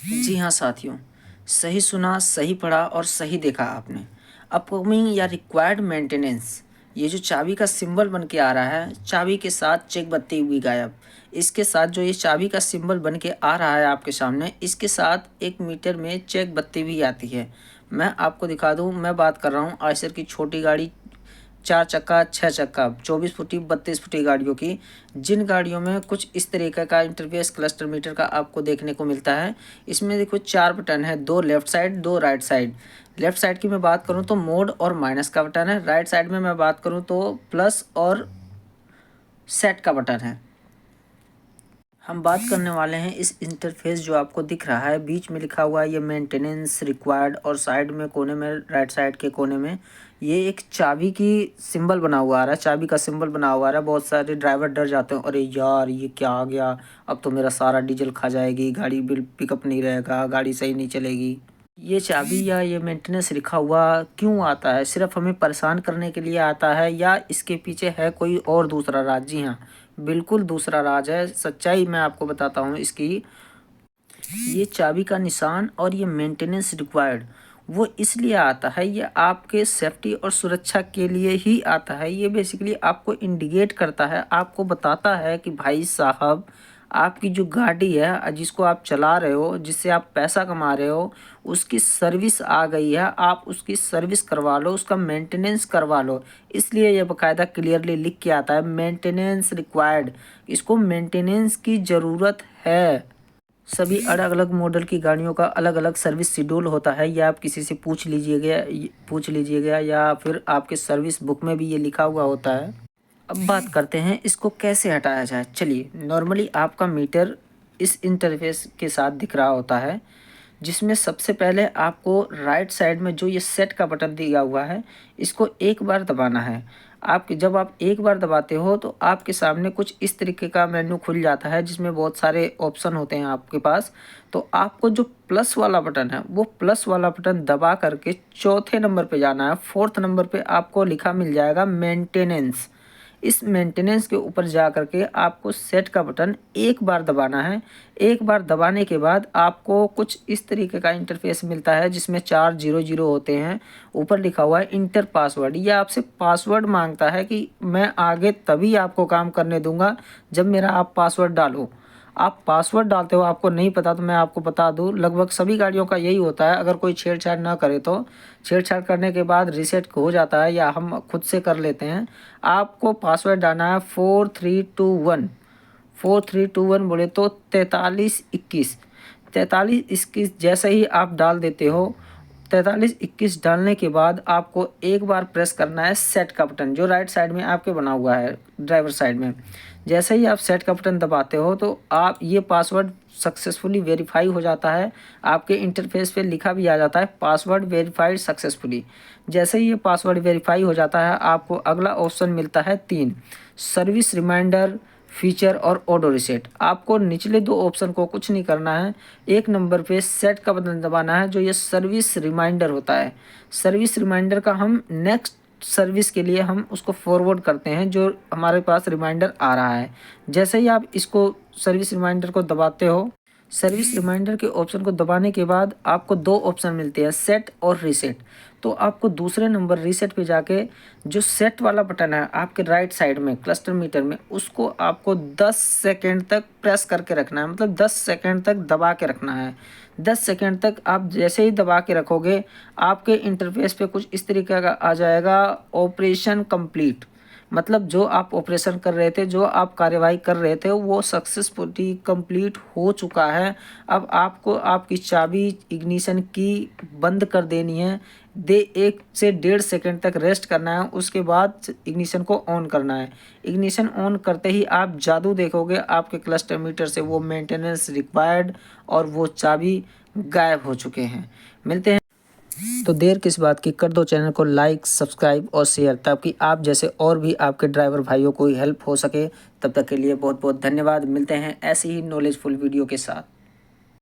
जी हाँ साथियों, सही सुना, सही पढ़ा और सही देखा आपने। अपकमिंग या रिक्वायर्ड मेंटेनेंस, ये जो चाबी का सिंबल बन के आ रहा है, चाबी के साथ चेक बत्ती भी गायब। इसके साथ जो ये चाबी का सिंबल बन के आ रहा है आपके सामने, इसके साथ 1 मीटर में चेक बत्ती भी आती है। मैं आपको दिखा दूँ, मैं बात कर रहा हूँ आयशर की छोटी गाड़ी, 4 चक्का, 6 चक्का, 24 फुटी, 32 फुटी गाड़ियों की। जिन गाड़ियों में कुछ इस तरीके का इंटरफेस क्लस्टर मीटर का आपको देखने को मिलता है। इसमें देखो 4 बटन है, 2 left side, 2 right side. Left side की मैं बात करूं तो मोड और माइनस का बटन है। राइट साइड में मैं बात करूं तो प्लस और सेट का बटन है। हम बात करने वाले हैं इस इंटरफेस जो आपको दिख रहा है, बीच में लिखा हुआ है ये मेंटेनेंस रिक्वायर्ड, और साइड में कोने में, राइट साइड के कोने में ये एक चाबी की सिंबल बना हुआ आ रहा है, चाबी का सिंबल बना हुआ आ रहा है। बहुत सारे ड्राइवर डर जाते हैं, अरे यार ये क्या आ गया, अब तो मेरा सारा डीजल खा जाएगी, गाड़ी बिल पिकअप नहीं रहेगा, गाड़ी सही नहीं चलेगी। ये चाबी या ये मेंटेनेंस लिखा हुआ क्यों आता है? सिर्फ हमें परेशान करने के लिए आता है या इसके पीछे है कोई और दूसरा राज? जी हाँ, बिल्कुल दूसरा राज है। सच्चाई मैं आपको बताता हूँ इसकी। ये चाबी का निशान और ये मेंटेनेंस रिक्वायर्ड वो इसलिए आता है, ये आपके सेफ्टी और सुरक्षा के लिए ही आता है। ये बेसिकली आपको इंडिकेट करता है, आपको बताता है कि भाई साहब, आपकी जो गाड़ी है जिसको आप चला रहे हो, जिससे आप पैसा कमा रहे हो, उसकी सर्विस आ गई है, आप उसकी सर्विस करवा लो, उसका मेंटेनेंस करवा लो। इसलिए ये बाकायदा क्लियरली लिख के आता है मेंटेनेंस रिक्वायर्ड, इसको मेंटेनेंस की ज़रूरत है। सभी अलग अलग मॉडल की गाड़ियों का अलग अलग सर्विस शेड्यूल होता है, या आप किसी से पूछ लीजिएगा या फिर आपके सर्विस बुक में भी ये लिखा हुआ होता है। अब बात करते हैं इसको कैसे हटाया जाए। चलिए, नॉर्मली आपका मीटर इस इंटरफेस के साथ दिख रहा होता है, जिसमें सबसे पहले आपको राइट साइड में जो ये सेट का बटन दिया हुआ है, इसको एक बार दबाना है। जब आप एक बार दबाते हो तो आपके सामने कुछ इस तरीके का मेन्यू खुल जाता है, जिसमें बहुत सारे ऑप्शन होते हैं आपके पास। तो आपको जो प्लस वाला बटन है, वो प्लस वाला बटन दबा करके चौथे नंबर पे जाना है। 4th नंबर पे आपको लिखा मिल जाएगा मेंटेनेंस। इस मेंटेनेंस के ऊपर जा करके आपको सेट का बटन एक बार दबाना है। एक बार दबाने के बाद आपको कुछ इस तरीके का इंटरफेस मिलता है, जिसमें 4 0 होते हैं। ऊपर लिखा हुआ है इंटर पासवर्ड। यह आपसे पासवर्ड मांगता है कि मैं आगे तभी आपको काम करने दूंगा जब मेरा आप पासवर्ड डालो। आप पासवर्ड डालते हो, आपको नहीं पता तो मैं आपको बता दूं, लगभग सभी गाड़ियों का यही होता है। अगर कोई छेड़छाड़ ना करे तो छेड़छाड़ करने के बाद रीसेट हो जाता है, या हम खुद से कर लेते हैं। आपको पासवर्ड डालना है 4321। 4321 बोले तो 4321। 4321 जैसे ही आप डाल देते हो, 4321 डालने के बाद आपको एक बार प्रेस करना है सेट का बटन, जो राइट साइड में आपके बना हुआ है, ड्राइवर साइड में। जैसे ही आप सेट का बटन दबाते हो तो आप ये पासवर्ड सक्सेसफुली वेरीफाई हो जाता है। आपके इंटरफेस पे लिखा भी आ जाता है पासवर्ड वेरीफाइड सक्सेसफुली। जैसे ही ये पासवर्ड वेरीफाई हो जाता है, आपको अगला ऑप्शन मिलता है 3, सर्विस रिमाइंडर, फीचर और ऑटो रीसेट। आपको निचले 2 ऑप्शन को कुछ नहीं करना है। एक नंबर पे सेट का बटन दबाना है, जो ये सर्विस रिमाइंडर होता है। सर्विस रिमाइंडर का हम नेक्स्ट सर्विस के लिए हम उसको फॉरवर्ड करते हैं, जो हमारे पास रिमाइंडर आ रहा है। जैसे ही आप इसको सर्विस रिमाइंडर को दबाते हो, सर्विस रिमाइंडर के ऑप्शन को दबाने के बाद आपको 2 ऑप्शन मिलते हैं, सेट और रीसेट। तो आपको दूसरे नंबर रीसेट पे जाके जो सेट वाला बटन है आपके राइट साइड में क्लस्टर मीटर में, उसको आपको 10 सेकेंड तक प्रेस करके रखना है, मतलब 10 सेकेंड तक दबा के रखना है। 10 सेकेंड तक आप जैसे ही दबा के रखोगे, आपके इंटरफेस पे कुछ इस तरीके का आ जाएगा, ऑपरेशन कंप्लीट। मतलब जो आप ऑपरेशन कर रहे थे, जो आप कार्यवाही कर रहे थे, वो सक्सेसफुली कंप्लीट हो चुका है। अब आपको आपकी चाबी इग्निशन की बंद कर देनी है। 1 से 1.5 सेकेंड तक रेस्ट करना है, उसके बाद इग्निशन को ऑन करना है। इग्निशन ऑन करते ही आप जादू देखोगे, आपके क्लस्टर मीटर से वो मेंटेनेंस रिक्वायर्ड और वो चाबी गायब हो चुके हैं। मिलते हैं। तो देर किस बात की, कर दो चैनल को लाइक, सब्सक्राइब और शेयर, ताकि आप जैसे और भी आपके ड्राइवर भाइयों को हेल्प हो सके। तब तक के लिए बहुत बहुत धन्यवाद। मिलते हैं ऐसे ही नॉलेजफुल वीडियो के साथ।